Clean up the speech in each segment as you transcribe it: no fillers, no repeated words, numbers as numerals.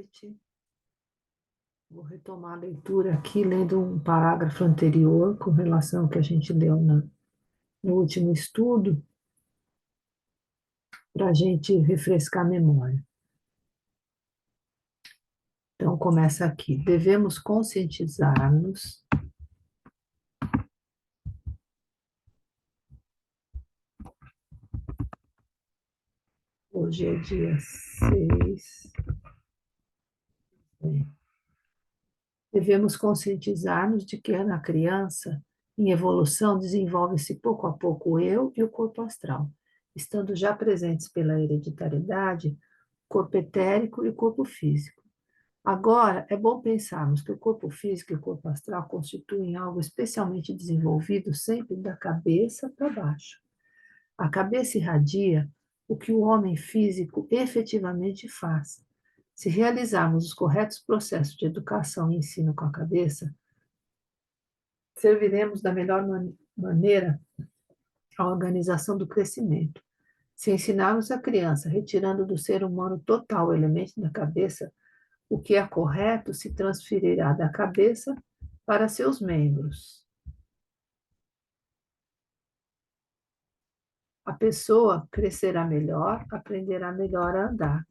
noite. Vou retomar a leitura aqui, lendo um parágrafo anterior com relação ao que a gente leu no último estudo, para a gente refrescar a memória. Então, começa aqui. Devemos conscientizar-nos hoje é dia 6. Devemos conscientizar-nos de que na criança, em evolução, desenvolve-se pouco a pouco o eu e o corpo astral, estando já presentes pela hereditariedade, corpo etérico e corpo físico. Agora, é bom pensarmos que o corpo físico e o corpo astral constituem algo especialmente desenvolvido sempre da cabeça para baixo. A cabeça irradia o que o homem físico efetivamente faz. Se realizarmos os corretos processos de educação e ensino com a cabeça, serviremos da melhor maneira a organização do crescimento. Se ensinarmos a criança, retirando do ser humano total o elemento da cabeça, o que é correto se transferirá da cabeça para seus membros. A pessoa crescerá melhor, aprenderá melhor a andar.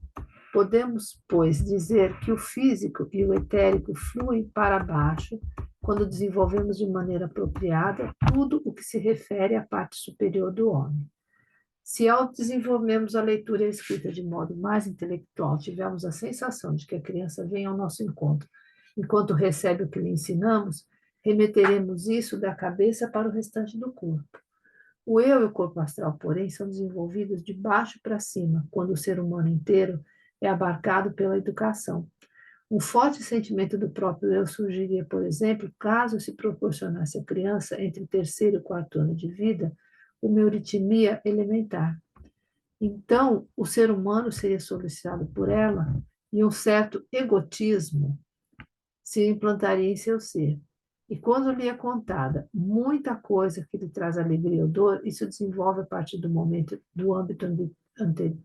Podemos, pois, dizer que o físico e o etérico fluem para baixo quando desenvolvemos de maneira apropriada tudo o que se refere à parte superior do homem. Se, ao desenvolvermos a leitura e a escrita de modo mais intelectual, tivermos a sensação de que a criança vem ao nosso encontro enquanto recebe o que lhe ensinamos, remeteremos isso da cabeça para o restante do corpo. O eu e o corpo astral, porém, são desenvolvidos de baixo para cima, quando o ser humano inteiro é abarcado pela educação. Um forte sentimento do próprio eu surgiria, por exemplo, caso se proporcionasse à criança, entre o terceiro e o quarto ano de vida, uma euritmia elementar. Então, o ser humano seria solicitado por ela e um certo egotismo se implantaria em seu ser. E quando lhe é contada muita coisa que lhe traz alegria ou dor, isso desenvolve a partir do momento do âmbito anterior.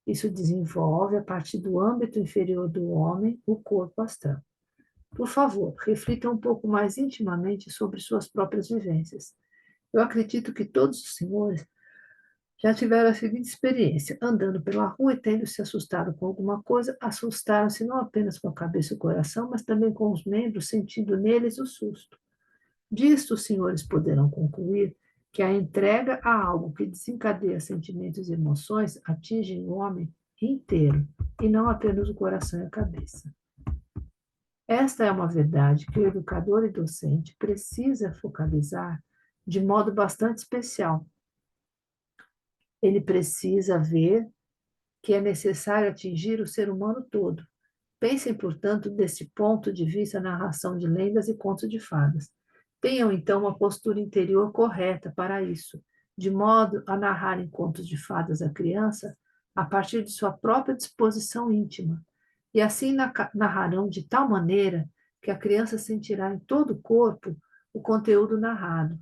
Isso desenvolve a partir do âmbito inferior do homem, o corpo astral. Por favor, reflita um pouco mais intimamente sobre suas próprias vivências. Eu acredito que todos os senhores já tiveram a seguinte experiência: andando pela rua e tendo se assustado com alguma coisa, assustaram-se não apenas com a cabeça e o coração, mas também com os membros, sentindo neles o susto. Disto, os senhores poderão concluir que a entrega a algo que desencadeia sentimentos e emoções atinge o homem inteiro, e não apenas o coração e a cabeça. Esta é uma verdade que o educador e docente precisa focalizar de modo bastante especial. Ele precisa ver que é necessário atingir o ser humano todo. Pensem, portanto, desse ponto de vista na narração de lendas e contos de fadas. Tenham, então, uma postura interior correta para isso, de modo a narrarem contos de fadas à criança a partir de sua própria disposição íntima. E assim narrarão de tal maneira que a criança sentirá em todo o corpo o conteúdo narrado.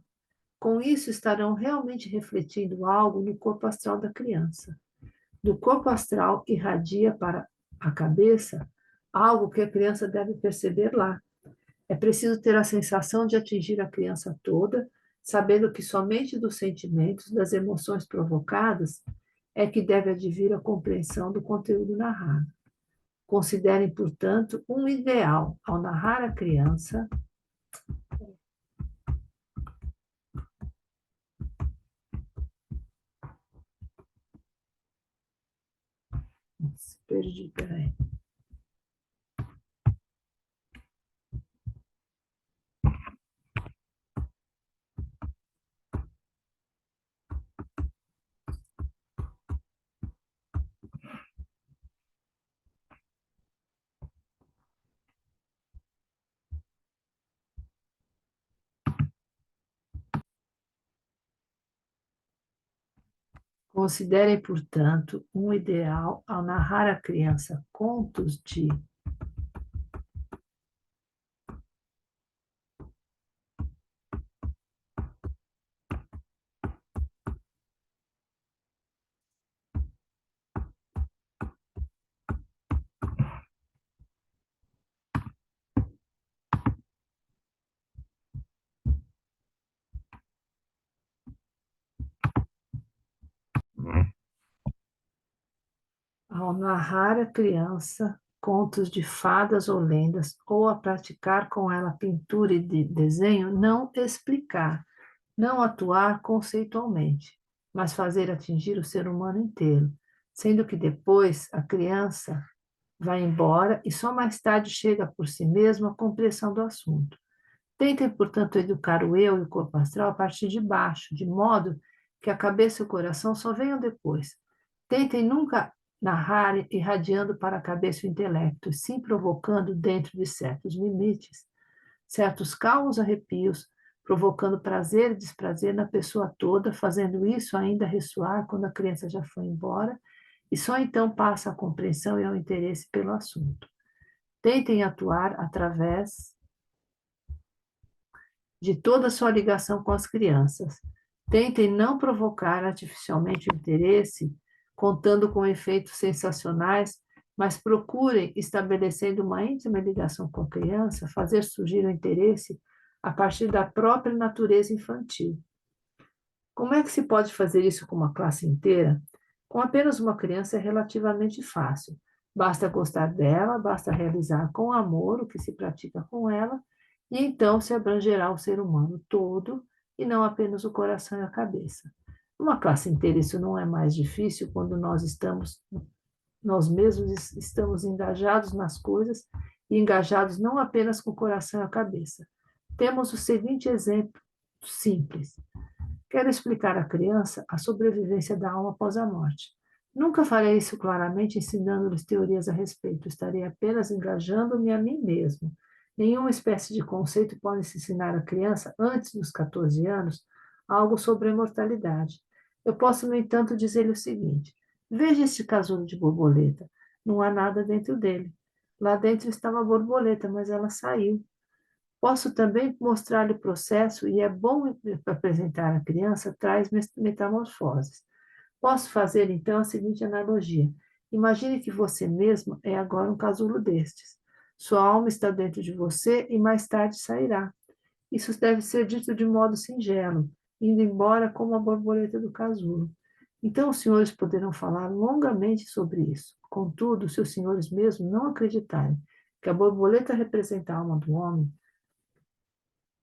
Com isso, estarão realmente refletindo algo no corpo astral da criança. Do corpo astral irradia para a cabeça algo que a criança deve perceber lá. É preciso ter a sensação de atingir a criança toda, sabendo que somente dos sentimentos, das emoções provocadas, é que deve advir a compreensão do conteúdo narrado. Considerem, portanto, um ideal ao narrar a criança. Perdi, peraí. Considerem, portanto, um ideal ao narrar à criança contos de narrar à criança contos de fadas ou lendas, ou a praticar com ela pintura e desenho, não explicar, não atuar conceitualmente, mas fazer atingir o ser humano inteiro, sendo que depois a criança vai embora e só mais tarde chega por si mesma a compreensão do assunto. Tentem, portanto, educar o eu e o corpo astral a partir de baixo, de modo que a cabeça e o coração só venham depois. Tentem nunca narrar irradiando para a cabeça o intelecto, sim provocando, dentro de certos limites, certos calmos arrepios, provocando prazer e desprazer na pessoa toda, fazendo isso ainda ressoar quando a criança já foi embora, e só então passa a compreensão e o interesse pelo assunto. Tentem atuar através de toda a sua ligação com as crianças. Tentem não provocar artificialmente o interesse, contando com efeitos sensacionais, mas procurem, estabelecendo uma íntima ligação com a criança, fazer surgir o interesse a partir da própria natureza infantil. Como é que se pode fazer isso com uma classe inteira? Com apenas uma criança é relativamente fácil. Basta gostar dela, basta realizar com amor o que se pratica com ela, e então se abrangerá o ser humano todo e não apenas o coração e a cabeça. Uma classe inteira, isso não é mais difícil quando nós mesmos estamos engajados nas coisas e engajados não apenas com o coração e a cabeça. Temos o seguinte exemplo simples. Quero explicar à criança a sobrevivência da alma após a morte. Nunca farei isso claramente ensinando-lhes teorias a respeito, estarei apenas engajando-me a mim mesmo. Nenhuma espécie de conceito pode se ensinar à criança, antes dos 14 anos, algo sobre a imortalidade. Eu posso, no entanto, dizer-lhe o seguinte: veja este casulo de borboleta. Não há nada dentro dele. Lá dentro estava a borboleta, mas ela saiu. Posso também mostrar-lhe o processo, e é bom apresentar à criança tais metamorfoses. Posso fazer, então, a seguinte analogia. Imagine que você mesmo é agora um casulo destes. Sua alma está dentro de você e mais tarde sairá. Isso deve ser dito de modo singelo, indo embora como a borboleta do casulo. Então, os senhores poderão falar longamente sobre isso. Contudo, se os senhores mesmos não acreditarem que a borboleta representa a alma do homem,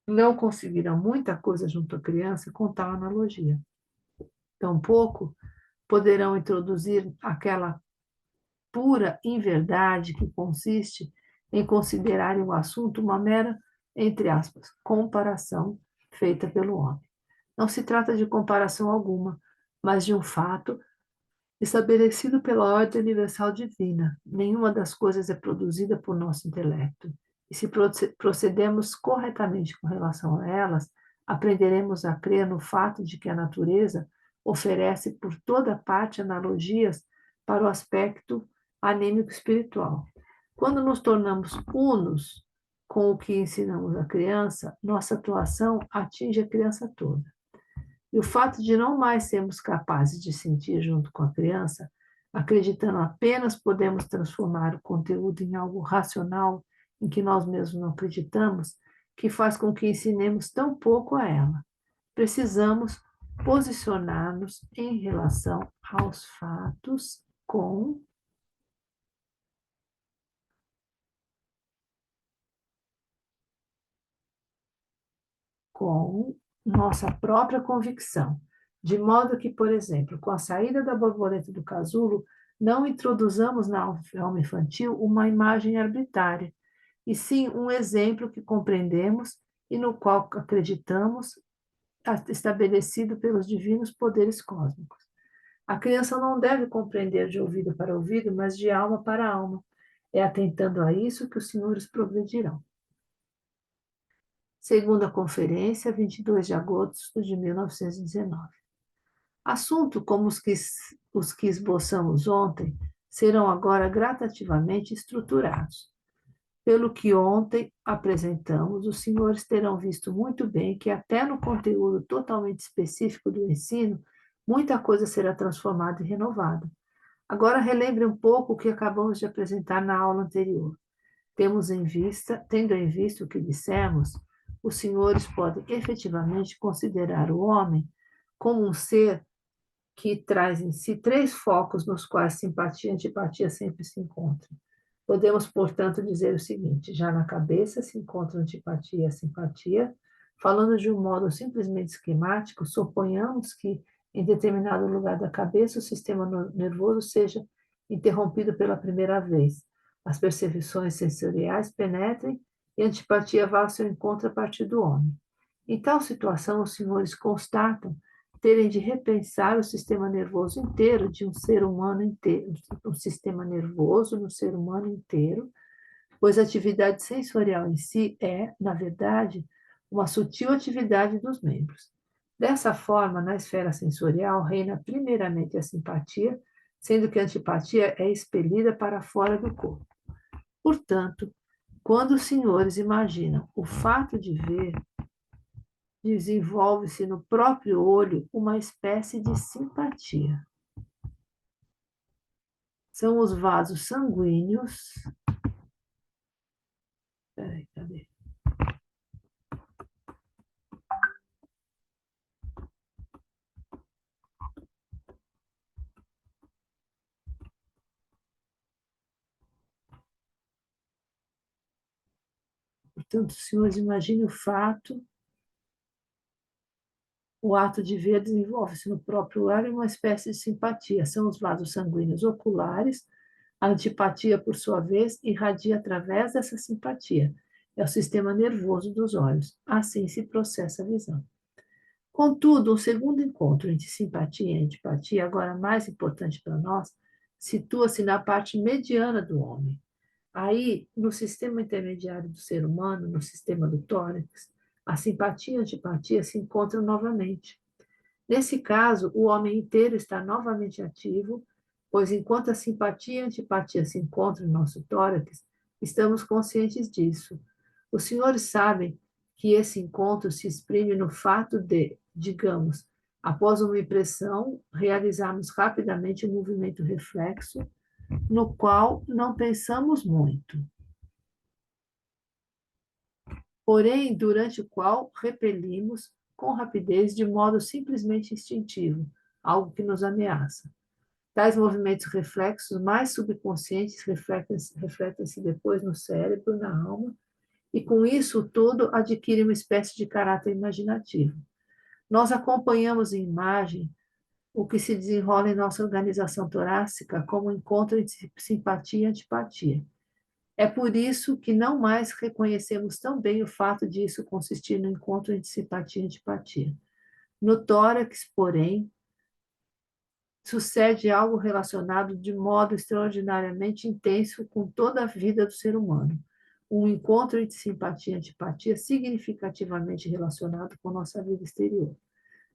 não conseguirão muita coisa junto à criança com tal analogia. Tampouco poderão introduzir aquela pura inverdade que consiste em considerarem o assunto uma mera, entre aspas, comparação feita pelo homem. Não se trata de comparação alguma, mas de um fato estabelecido pela ordem universal divina. Nenhuma das coisas é produzida por nosso intelecto. E se procedemos corretamente com relação a elas, aprenderemos a crer no fato de que a natureza oferece por toda parte analogias para o aspecto anímico espiritual. Quando nos tornamos unos com o que ensinamos à criança, nossa atuação atinge a criança toda. E o fato de não mais sermos capazes de sentir junto com a criança, acreditando apenas podemos transformar o conteúdo em algo racional em que nós mesmos não acreditamos, que faz com que ensinemos tão pouco a ela. Precisamos posicionar-nos em relação aos fatos com nossa própria convicção, de modo que, por exemplo, com a saída da borboleta do casulo, não introduzamos na alma infantil uma imagem arbitrária, e sim um exemplo que compreendemos e no qual acreditamos, estabelecido pelos divinos poderes cósmicos. A criança não deve compreender de ouvido para ouvido, mas de alma para alma. É atentando a isso que os senhores progredirão. Segunda conferência, 22 de agosto de 1919. Assunto como os que esboçamos ontem serão agora gradativamente estruturados. Pelo que ontem apresentamos, os senhores terão visto muito bem que até no conteúdo totalmente específico do ensino, muita coisa será transformada e renovada. Agora relembre um pouco o que acabamos de apresentar na aula anterior. Tendo em vista o que dissemos, os senhores podem efetivamente considerar o homem como um ser que traz em si três focos nos quais simpatia e antipatia sempre se encontram. Podemos, portanto, dizer o seguinte: já na cabeça se encontram antipatia e a simpatia. Falando de um modo simplesmente esquemático, suponhamos que, em determinado lugar da cabeça, o sistema nervoso seja interrompido pela primeira vez. As percepções sensoriais penetrem e a antipatia vá ao seu encontro a partir do homem. Em tal situação, os senhores constatam terem de repensar o sistema nervoso inteiro de um ser humano inteiro, o sistema nervoso no ser humano inteiro, pois a atividade sensorial em si é, na verdade, uma sutil atividade dos membros. Dessa forma, na esfera sensorial, reina primeiramente a simpatia, sendo que a antipatia é expelida para fora do corpo. Portanto, quando os senhores imaginam o fato de ver, desenvolve-se no próprio olho uma espécie de simpatia. São os vasos sanguíneos. Peraí, cadê? Portanto, os senhores imaginem o ato de ver desenvolve-se no próprio olho uma espécie de simpatia. São os vasos sanguíneos oculares. A antipatia, por sua vez, irradia através dessa simpatia. É o sistema nervoso dos olhos. Assim se processa a visão. Contudo, um segundo encontro entre simpatia e antipatia, agora mais importante para nós, situa-se na parte mediana do homem. Aí, no sistema intermediário do ser humano, no sistema do tórax, a simpatia e a antipatia se encontram novamente. Nesse caso, o homem inteiro está novamente ativo, pois enquanto a simpatia e a antipatia se encontram no nosso tórax, estamos conscientes disso. Os senhores sabem que esse encontro se exprime no fato de, digamos, após uma impressão, realizarmos rapidamente um movimento reflexo, no qual não pensamos muito, porém, durante o qual repelimos com rapidez, de modo simplesmente instintivo, algo que nos ameaça. Tais movimentos reflexos mais subconscientes refletem-se depois no cérebro, na alma, e com isso tudo adquire uma espécie de caráter imaginativo. Nós acompanhamos em imagem o que se desenrola em nossa organização torácica como um encontro entre simpatia e antipatia. É por isso que não mais reconhecemos tão bem o fato de isso consistir no encontro entre simpatia e antipatia. No tórax, porém, sucede algo relacionado de modo extraordinariamente intenso com toda a vida do ser humano. Um encontro entre simpatia e antipatia significativamente relacionado com nossa vida exterior.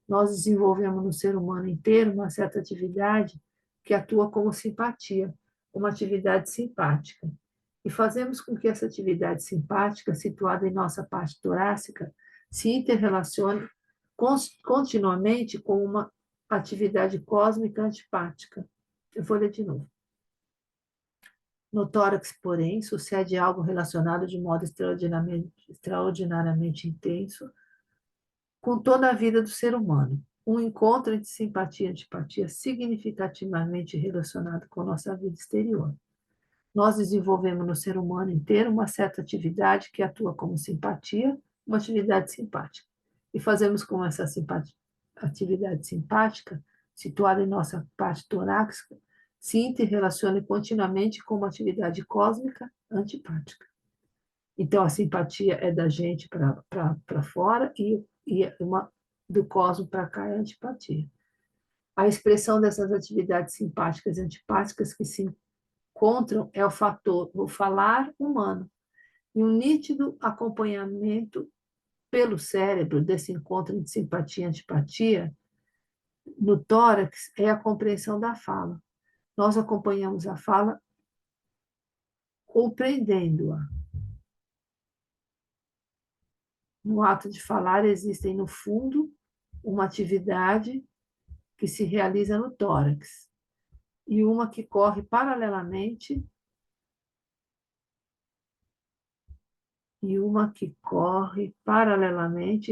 Nós desenvolvemos no ser humano inteiro uma certa atividade que atua como simpatia, uma atividade simpática. E fazemos com que essa atividade simpática, situada em nossa parte torácica, se interrelacione continuamente com uma atividade cósmica antipática. Eu vou ler de novo. No tórax, porém, sucede algo relacionado de modo extraordinariamente intenso com toda a vida do ser humano. Um encontro entre simpatia e antipatia significativamente relacionado com nossa vida exterior. Nós desenvolvemos no ser humano inteiro uma certa atividade que atua como simpatia, uma atividade simpática. E fazemos com essa atividade simpática, situada em nossa parte torácica, se interrelacione continuamente com uma atividade cósmica antipática. Então, a simpatia é da gente para fora e uma do cosmos para cá é a antipatia. A expressão dessas atividades simpáticas e antipáticas que se encontram é o falar humano. E um nítido acompanhamento pelo cérebro desse encontro de simpatia e antipatia no tórax é a compreensão da fala. Nós acompanhamos a fala compreendendo-a. No ato de falar existem, no fundo, uma atividade que se realiza no tórax e uma que corre paralelamente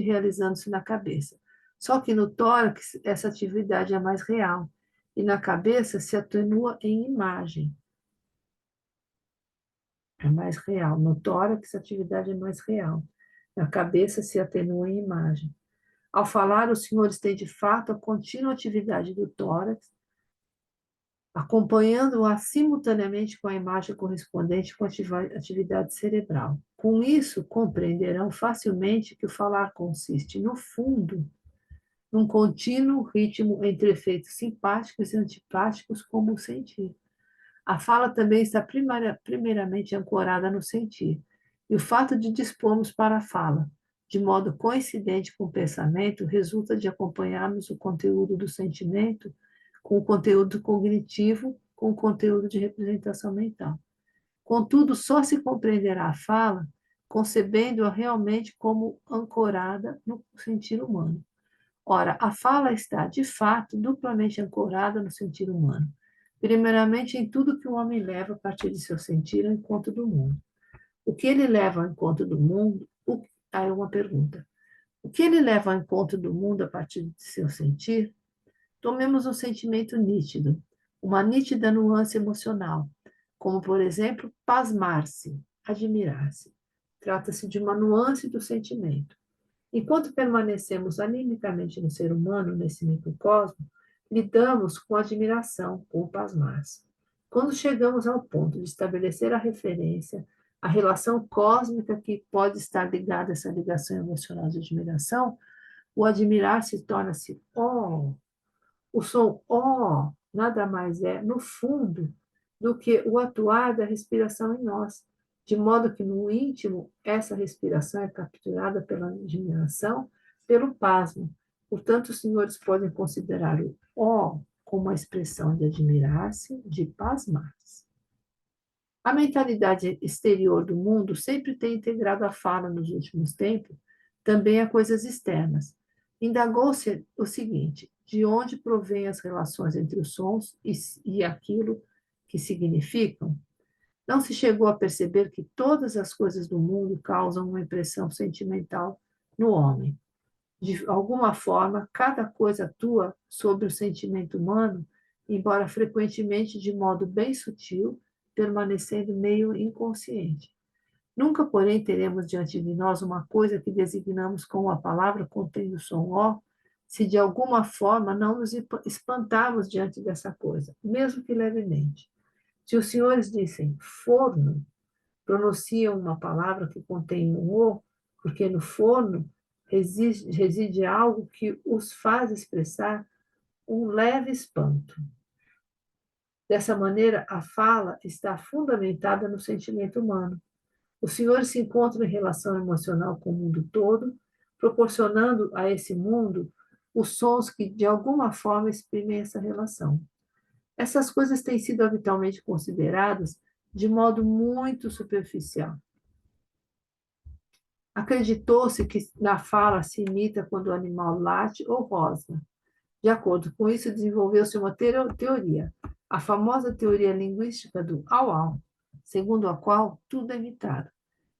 realizando-se na cabeça. Só que no tórax, essa atividade é mais real, e na cabeça se atenua em imagem. É mais real. No tórax, a atividade é mais real. Na cabeça se atenua em imagem. Ao falar, os senhores têm de fato a contínua atividade do tórax, acompanhando-a simultaneamente com a imagem correspondente com a atividade cerebral. Com isso, compreenderão facilmente que o falar consiste, no fundo, num contínuo ritmo entre efeitos simpáticos e antipáticos, como o sentir. A fala também está primeiramente ancorada no sentir. E o fato de dispormos para a fala, de modo coincidente com o pensamento, resulta de acompanharmos o conteúdo do sentimento com o conteúdo cognitivo, com o conteúdo de representação mental. Contudo, só se compreenderá a fala concebendo-a realmente como ancorada no sentir humano. Ora, a fala está, de fato, duplamente ancorada no sentir humano. Primeiramente, em tudo que o homem leva a partir de seu sentir ao encontro do mundo. O que ele leva ao encontro do mundo? Aí uma pergunta. O que ele leva ao encontro do mundo a partir de seu sentir? Tomemos um sentimento nítido, uma nítida nuance emocional, como, por exemplo, pasmar-se, admirar-se. Trata-se de uma nuance do sentimento. Enquanto permanecemos animicamente no ser humano, nesse microcosmo, lidamos com admiração, com o pasmar-se. Quando chegamos ao ponto de estabelecer a referência, a relação cósmica que pode estar ligada a essa ligação emocional de admiração, o admirar-se torna-se oh. O som oh nada mais é, no fundo, do que o atuar da respiração em nós, de modo que no íntimo essa respiração é capturada pela admiração, pelo pasmo. Portanto, os senhores podem considerar o ó como uma expressão de admirar-se, de pasmar-se. A mentalidade exterior do mundo sempre tem integrado a fala nos últimos tempos, também a coisas externas. Indagou-se o seguinte: de onde provêm as relações entre os sons e aquilo que significam? Não se chegou a perceber que todas as coisas do mundo causam uma impressão sentimental no homem. De alguma forma, cada coisa atua sobre o sentimento humano, embora frequentemente de modo bem sutil, permanecendo meio inconsciente. Nunca, porém, teremos diante de nós uma coisa que designamos como a palavra contendo o som ó, se de alguma forma não nos espantarmos diante dessa coisa, mesmo que levemente. Se os senhores dissem forno, pronunciam uma palavra que contém um o, porque no forno reside algo que os faz expressar um leve espanto. Dessa maneira, a fala está fundamentada no sentimento humano. Os senhores se encontram em relação emocional com o mundo todo, proporcionando a esse mundo os sons que, de alguma forma, exprimem essa relação. Essas coisas têm sido habitualmente consideradas de modo muito superficial. Acreditou-se que na fala se imita quando o animal late ou rosna. De acordo com isso, desenvolveu-se uma teoria, a famosa teoria linguística do au-au, segundo a qual tudo é imitado.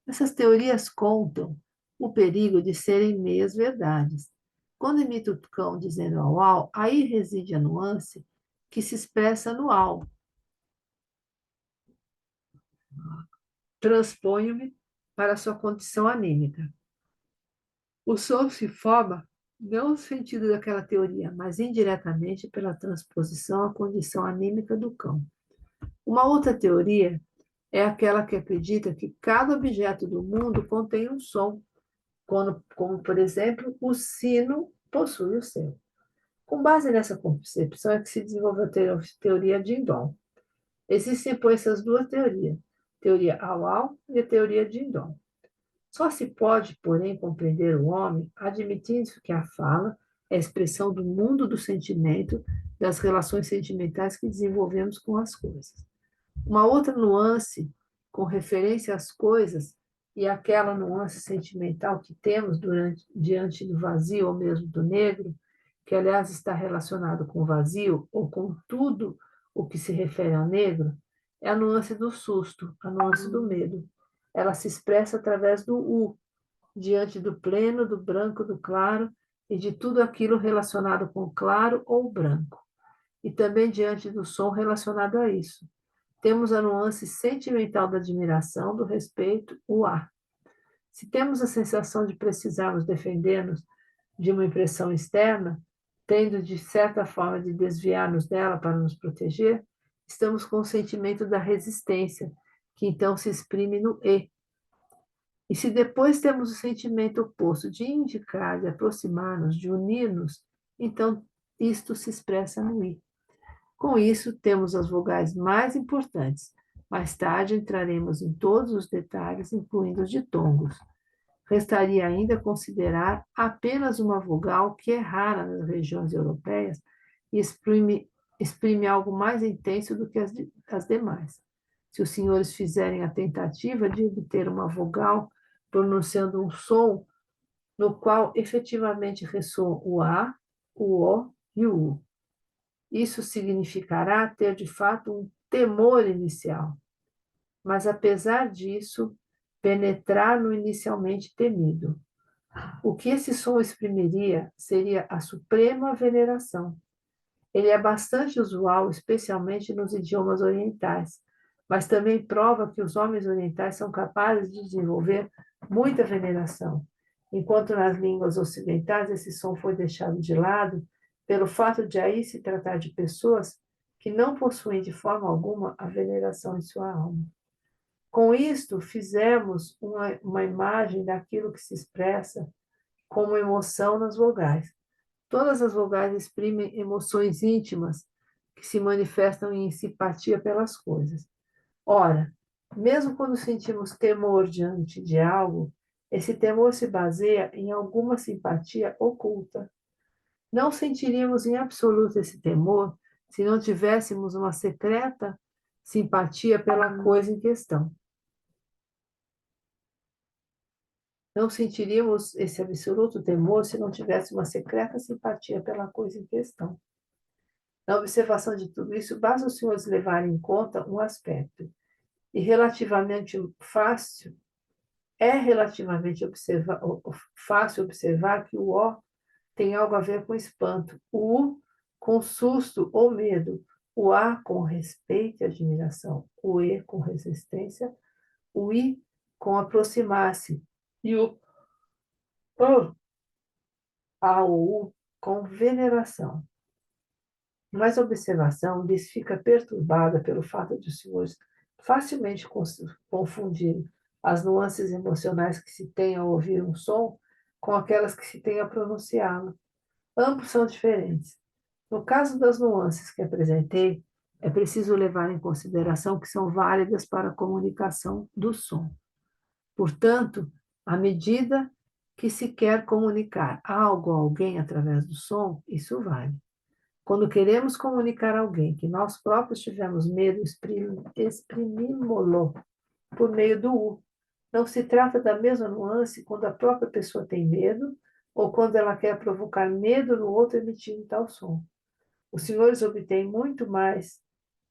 Essas teorias contam o perigo de serem meias verdades. Quando imita o cão dizendo au-au, aí reside a nuance que se expressa no au. Transponho-me para sua condição anímica. O som se forma não no sentido daquela teoria, mas indiretamente pela transposição à condição anímica do cão. Uma outra teoria é aquela que acredita que cada objeto do mundo contém um som, como, por exemplo, o sino possui o seu. Com base nessa concepção é que se desenvolveu a teoria Jindon. Existem, pois, essas duas teorias, teoria Au-Au e a teoria Jindon. Só se pode, porém, compreender o homem admitindo que a fala é a expressão do mundo do sentimento, das relações sentimentais que desenvolvemos com as coisas. Uma outra nuance com referência às coisas e aquela nuance sentimental que temos diante do vazio ou mesmo do negro, que aliás está relacionado com o vazio ou com tudo o que se refere ao negro, é a nuance do susto, a nuance do medo. Ela se expressa através do diante do pleno, do branco, do claro, e de tudo aquilo relacionado com claro ou branco, e também diante do som relacionado a isso. Temos a nuance sentimental da admiração, do respeito, o A. Se temos a sensação de precisarmos defender-nos de uma impressão externa, tendo de certa forma de desviar-nos dela para nos proteger, estamos com o sentimento da resistência, que então se exprime no E. E se depois temos o sentimento oposto de indicar, de aproximar-nos, de unir-nos, então isto se expressa no I. Com isso, temos as vogais mais importantes. Mais tarde entraremos em todos os detalhes, incluindo os ditongos. Restaria ainda considerar apenas uma vogal que é rara nas regiões europeias e exprime algo mais intenso do que as demais. Se os senhores fizerem a tentativa de obter uma vogal pronunciando um som no qual efetivamente ressoam o A, o O e o U. Isso significará ter, de fato, um temor inicial, mas, apesar disso, penetrar no inicialmente temido. O que esse som exprimiria seria a suprema veneração. Ele é bastante usual, especialmente nos idiomas orientais, mas também prova que os homens orientais são capazes de desenvolver muita veneração, enquanto nas línguas ocidentais esse som foi deixado de lado pelo fato de aí se tratar de pessoas que não possuem de forma alguma a veneração em sua alma. Com isto, fizemos uma imagem daquilo que se expressa como emoção nas vogais. Todas as vogais exprimem emoções íntimas que se manifestam em simpatia pelas coisas. Ora, mesmo quando sentimos temor diante de algo, esse temor se baseia em alguma simpatia oculta. Não sentiríamos em absoluto esse temor se não tivéssemos uma secreta simpatia pela coisa em questão. Não sentiríamos esse absoluto temor se não tivéssemos uma secreta simpatia pela coisa em questão. Na observação de tudo isso, basta os senhores levarem em conta um aspecto. E relativamente fácil observar que o O tem algo a ver com espanto, o U com susto ou medo, o A com respeito e admiração, o E com resistência, o I com aproximar-se e o A ou U com veneração. Mas a observação lhes fica perturbada pelo fato de os senhores facilmente confundirem as nuances emocionais que se tem ao ouvir um som com aquelas que se tem a pronunciá-lo. Ambos são diferentes. No caso das nuances que apresentei, é preciso levar em consideração que são válidas para a comunicação do som. Portanto, à medida que se quer comunicar algo a alguém através do som, isso vale. Quando queremos comunicar a alguém que nós próprios tivemos medo, exprimimos-lo por meio do U. Não se trata da mesma nuance quando a própria pessoa tem medo ou quando ela quer provocar medo no outro emitindo tal som. Os senhores obtêm muito mais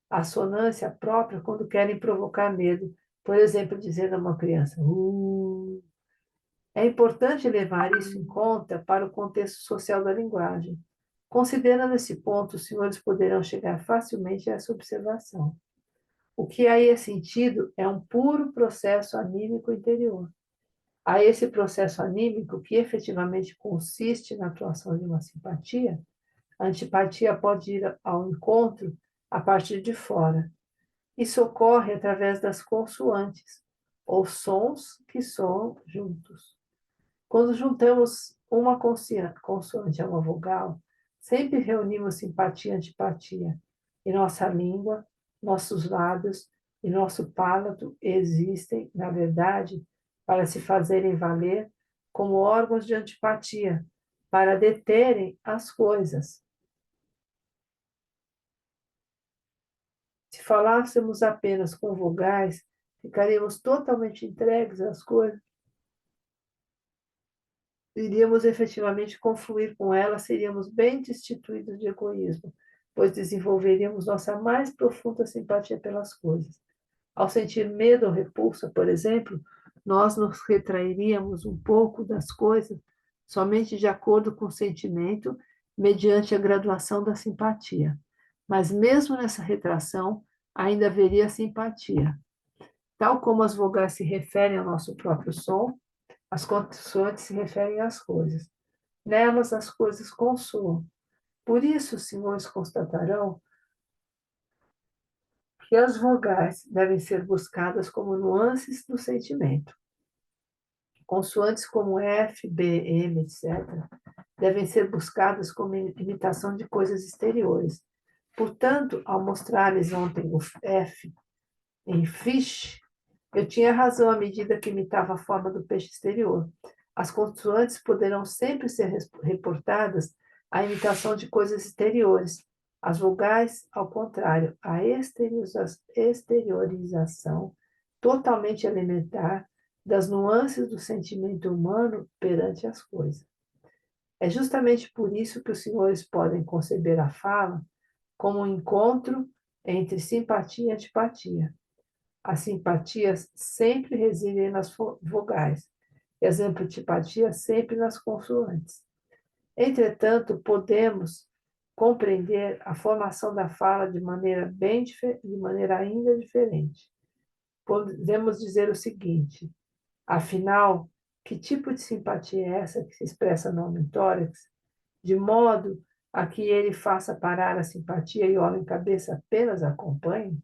assonância própria quando querem provocar medo, por exemplo, dizendo a uma criança, É importante levar isso em conta para o contexto social da linguagem. Considerando esse ponto, os senhores poderão chegar facilmente a essa observação. O que aí é sentido é um puro processo anímico interior. A esse processo anímico, que efetivamente consiste na atuação de uma simpatia, a antipatia pode ir ao encontro a partir de fora. Isso ocorre através das consoantes, ou sons que soam juntos. Quando juntamos uma consoante a uma vogal, sempre reunimos simpatia e antipatia. E nossa língua, nossos lábios e nosso palato existem, na verdade, para se fazerem valer como órgãos de antipatia, para deterem as coisas. Se falássemos apenas com vogais, ficaríamos totalmente entregues às coisas. Iríamos efetivamente confluir com elas, seríamos bem destituídos de egoísmo, pois desenvolveríamos nossa mais profunda simpatia pelas coisas. Ao sentir medo ou repulsa, por exemplo, nós nos retrairíamos um pouco das coisas somente de acordo com o sentimento, mediante a graduação da simpatia. Mas mesmo nessa retração, ainda haveria simpatia. Tal como as vogais se referem ao nosso próprio som, as consoantes se referem às coisas. Nelas as coisas consoam. Por isso, os senhores constatarão que as vogais devem ser buscadas como nuances do sentimento. Consoantes como F, B, M, etc., devem ser buscadas como imitação de coisas exteriores. Portanto, ao mostrar-lhes ontem o F em fish, eu tinha razão à medida que imitava a forma do peixe exterior. As consoantes poderão sempre ser reportadas à imitação de coisas exteriores. As vogais, ao contrário, à exteriorização totalmente elementar das nuances do sentimento humano perante as coisas. É justamente por isso que os senhores podem conceber a fala como um encontro entre simpatia e antipatia. As simpatias sempre residem nas vogais e as antipatias sempre nas consoantes. Entretanto, podemos compreender a formação da fala de maneira ainda diferente. Podemos dizer o seguinte: afinal, que tipo de simpatia é essa que se expressa no homem tórax, de modo a que ele faça parar a simpatia e o homem cabeça apenas acompanhe?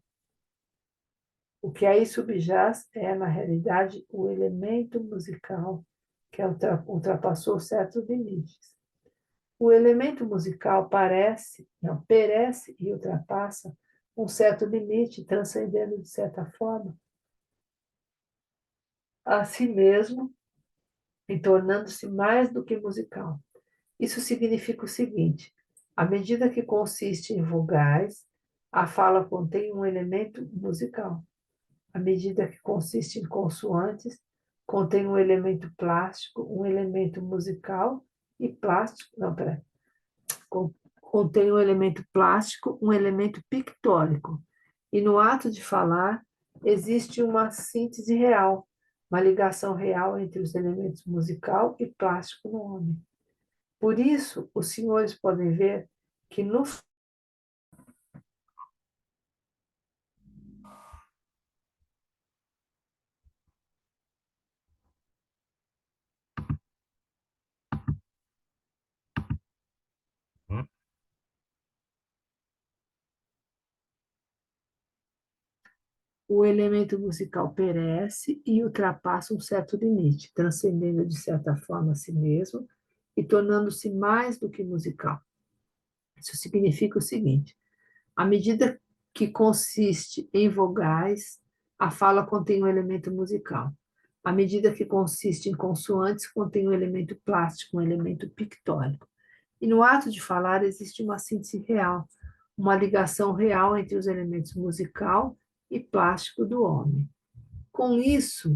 O que aí subjaz é, na realidade, o elemento musical que ultrapassou certos limites. O elemento musical perece e ultrapassa um certo limite, transcendendo, de certa forma, a si mesmo e tornando-se mais do que musical. Isso significa o seguinte: à medida que consiste em vogais, a fala contém um elemento musical. À medida que consiste em consoantes, contém um elemento plástico, um elemento musical e plástico. Não, peraí. Contém um elemento plástico, um elemento pictórico. E no ato de falar, existe uma síntese real, uma ligação real entre os elementos musical e plástico no homem. Por isso, os senhores podem ver que no o elemento musical perece e ultrapassa um certo limite, transcendendo de certa forma a si mesmo e tornando-se mais do que musical. Isso significa o seguinte: à medida que consiste em vogais, a fala contém um elemento musical. À medida que consiste em consoantes, contém um elemento plástico, um elemento pictórico. E no ato de falar existe uma síntese real, uma ligação real entre os elementos musical e plástico do homem. Com isso,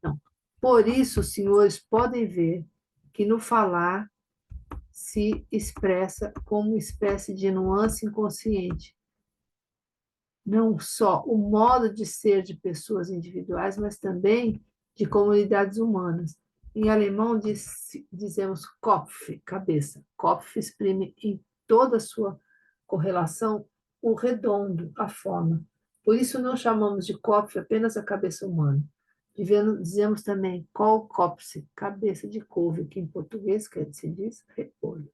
não. Por isso, os senhores podem ver que no falar se expressa como uma espécie de nuance inconsciente, não só o modo de ser de pessoas individuais, mas também de comunidades humanas. Em alemão dizemos Kopf, cabeça. Kopf exprime em toda a sua correlação o redondo, a forma. Por isso não chamamos de Kopf apenas a cabeça humana. Dizemos também Kolkopf, cabeça de couve, que em português se diz repolho.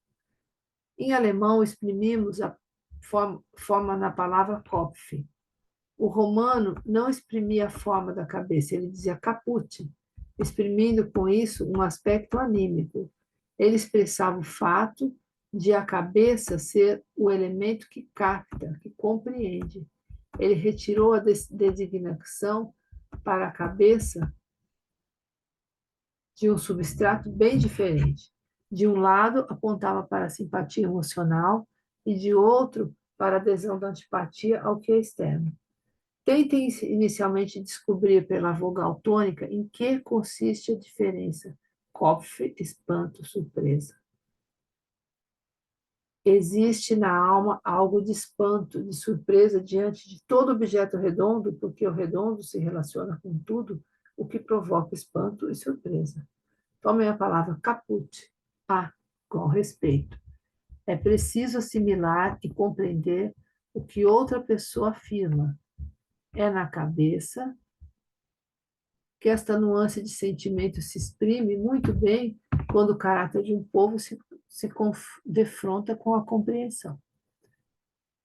Em alemão exprimimos a forma na palavra Kopf. O romano não exprimia a forma da cabeça, ele dizia caput, exprimindo com isso um aspecto anímico. Ele expressava o fato de a cabeça ser o elemento que capta, que compreende. Ele retirou a designação para a cabeça de um substrato bem diferente. De um lado, apontava para a simpatia emocional e de outro, para a adesão da antipatia ao que é externo. Tentem inicialmente descobrir pela vogal tônica em que consiste a diferença. Kopf, espanto, surpresa. Existe na alma algo de espanto, de surpresa diante de todo objeto redondo, porque o redondo se relaciona com tudo, o que provoca espanto e surpresa. Tomem a palavra caput, com respeito. É preciso assimilar e compreender o que outra pessoa afirma. É na cabeça que esta nuance de sentimento se exprime muito bem quando o caráter de um povo se defronta com a compreensão.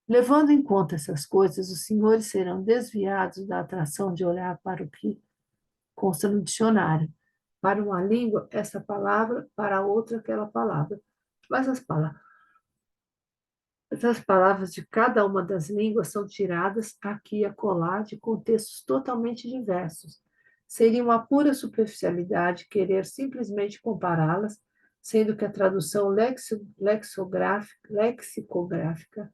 Levando em conta essas coisas, os senhores serão desviados da atração de olhar para o que consta no dicionário. Para uma língua, essa palavra, para outra, aquela palavra. Mas essas palavras de cada uma das línguas são tiradas aqui e acolá de contextos totalmente diversos. Seria uma pura superficialidade querer simplesmente compará-las, sendo que a tradução lexicográfica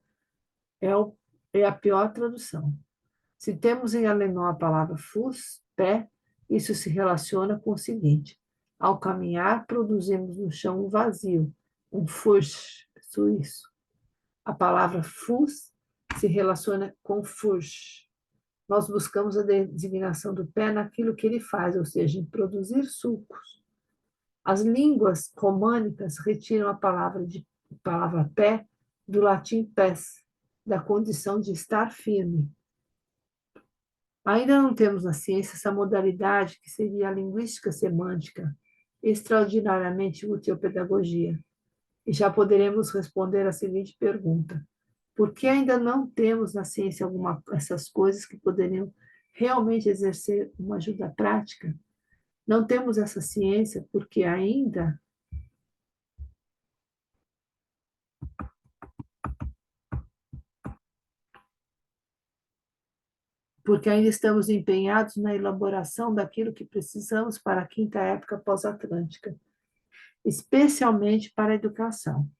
é a pior tradução. Se temos em alemão a palavra Fuß, pé, isso se relaciona com o seguinte: ao caminhar, produzimos no chão um vazio, um Fuß suíço. A palavra Fuß se relaciona com Fuß. Nós buscamos a designação do pé naquilo que ele faz, ou seja, em produzir sulcos. As línguas românicas retiram a palavra pé do latim pes, da condição de estar firme. Ainda não temos na ciência essa modalidade que seria a linguística semântica, extraordinariamente útil à pedagogia. E já poderemos responder a seguinte pergunta: por que ainda não temos na ciência essas coisas que poderiam realmente exercer uma ajuda prática? Não temos essa ciência porque ainda estamos empenhados na elaboração daquilo que precisamos para a quinta época pós-atlântica, especialmente para a educação.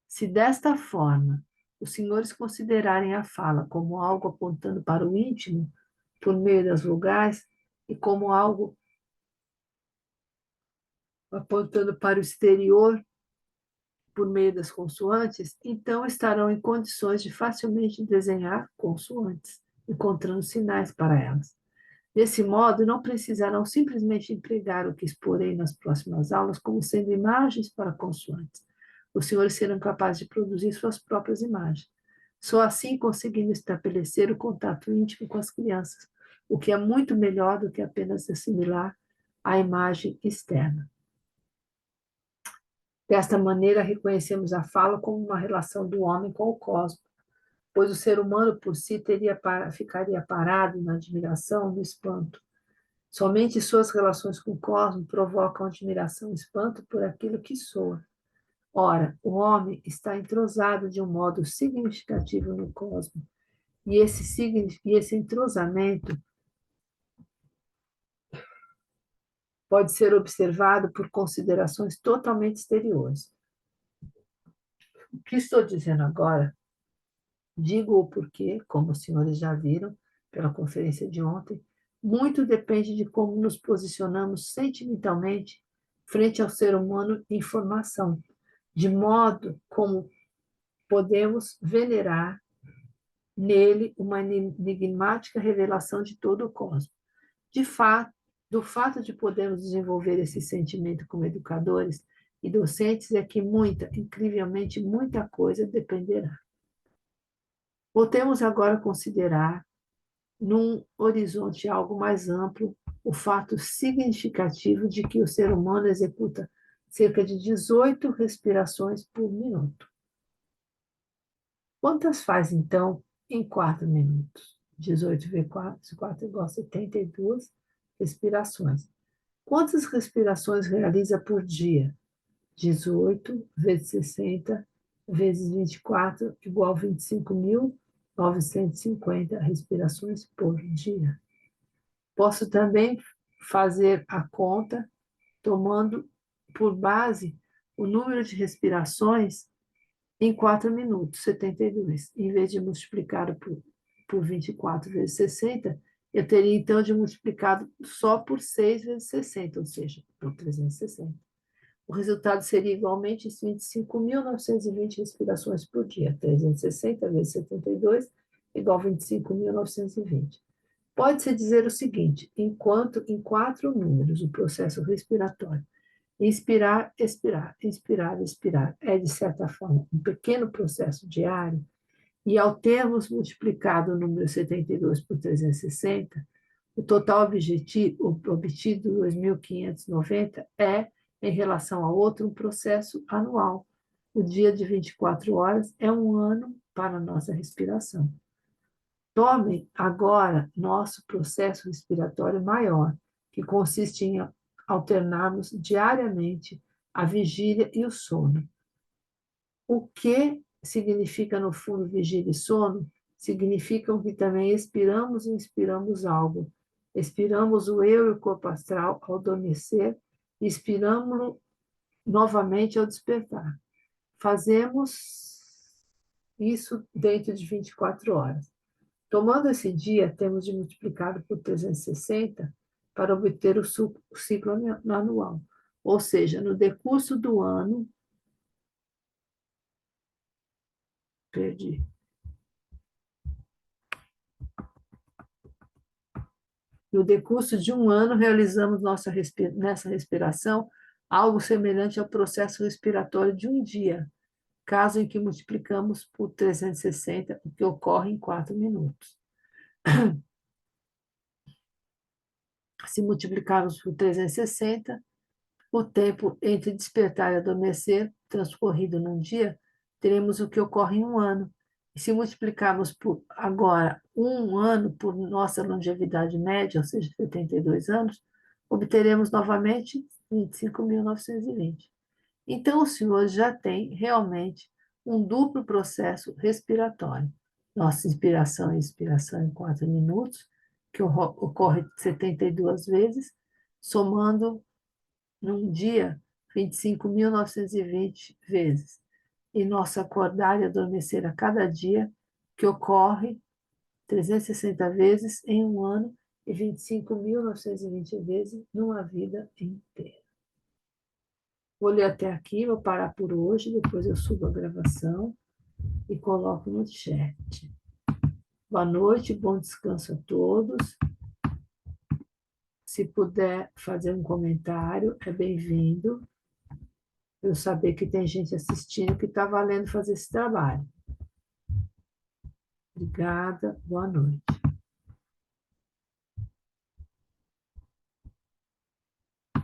Se desta forma os senhores considerarem a fala como algo apontando para o íntimo, por meio das vogais, e como algo apontando para o exterior, por meio das consoantes, então estarão em condições de facilmente desenhar consoantes, encontrando sinais para elas. Desse modo, não precisarão simplesmente empregar o que exporei nas próximas aulas como sendo imagens para consoantes. Os senhores serão capazes de produzir suas próprias imagens. Só assim conseguindo estabelecer o contato íntimo com as crianças, o que é muito melhor do que apenas assimilar a imagem externa. Desta maneira, reconhecemos a fala como uma relação do homem com o cosmos, pois o ser humano por si ficaria parado na admiração, no espanto. Somente suas relações com o cosmos provocam admiração e espanto por aquilo que soa. Ora, o homem está entrosado de um modo significativo no cosmos, e esse entrosamento pode ser observado por considerações totalmente exteriores. O que estou dizendo agora, digo-o porque, como os senhores já viram pela conferência de ontem, muito depende de como nos posicionamos sentimentalmente frente ao ser humano em formação, de modo como podemos venerar nele uma enigmática revelação de todo o cosmos. Do fato de podermos desenvolver esse sentimento como educadores e docentes é que incrivelmente muita coisa dependerá. Voltemos agora a considerar, num horizonte algo mais amplo, o fato significativo de que o ser humano executa cerca de 18 respirações por minuto. Quantas faz, então, em 4 minutos? 18 vezes 4 igual a 72 respirações. Quantas respirações realiza por dia? 18 vezes 60 vezes 24 igual a 25.950 respirações por dia. Posso também fazer a conta tomando por base o número de respirações em 4 minutos, 72. Em vez de multiplicar por 24 vezes 60, eu teria então de multiplicado só por 6 vezes 60, ou seja, por 360. O resultado seria igualmente 25.920 respirações por dia. 360 vezes 72 igual a 25.920. Pode-se dizer o seguinte: enquanto em 4 números o processo respiratório, inspirar, expirar, inspirar, expirar, é, de certa forma, um pequeno processo diário, e ao termos multiplicado o número 72 por 360, o total objetivo, obtido 2.590 é, em relação ao outro, um processo anual. O dia de 24 horas é um ano para a nossa respiração. Tomem agora nosso processo respiratório maior, que consiste em alternarmos diariamente a vigília e o sono. O que significa, no fundo, vigília e sono? Significam que também expiramos e inspiramos algo. Expiramos o eu e o corpo astral ao adormecer e expiramos-lo novamente ao despertar. Fazemos isso dentro de 24 horas. Tomando esse dia, temos de multiplicá-lo por 360 para obter o ciclo anual. Ou seja, no decurso do ano, perdi. No decurso de um ano, realizamos nessa respiração algo semelhante ao processo respiratório de um dia, caso em que multiplicamos por 360, o que ocorre em 4 minutos. Se multiplicarmos por 360, o tempo entre despertar e adormecer, transcorrido num dia, teremos o que ocorre em um ano. E se multiplicarmos por agora um ano por nossa longevidade média, ou seja, 72 anos, obteremos novamente 25.920. Então, o senhor já tem realmente um duplo processo respiratório. Nossa inspiração e expiração em 4 minutos, que ocorre 72 vezes, somando num dia 25.920 vezes. E nosso acordar e adormecer a cada dia, que ocorre 360 vezes em um ano e 25.920 vezes numa vida inteira. Vou ler até aqui, vou parar por hoje, depois eu subo a gravação e coloco no chat. Boa noite, bom descanso a todos. Se puder fazer um comentário, é bem-vindo. Eu saber que tem gente assistindo que está valendo fazer esse trabalho. Obrigada, boa noite.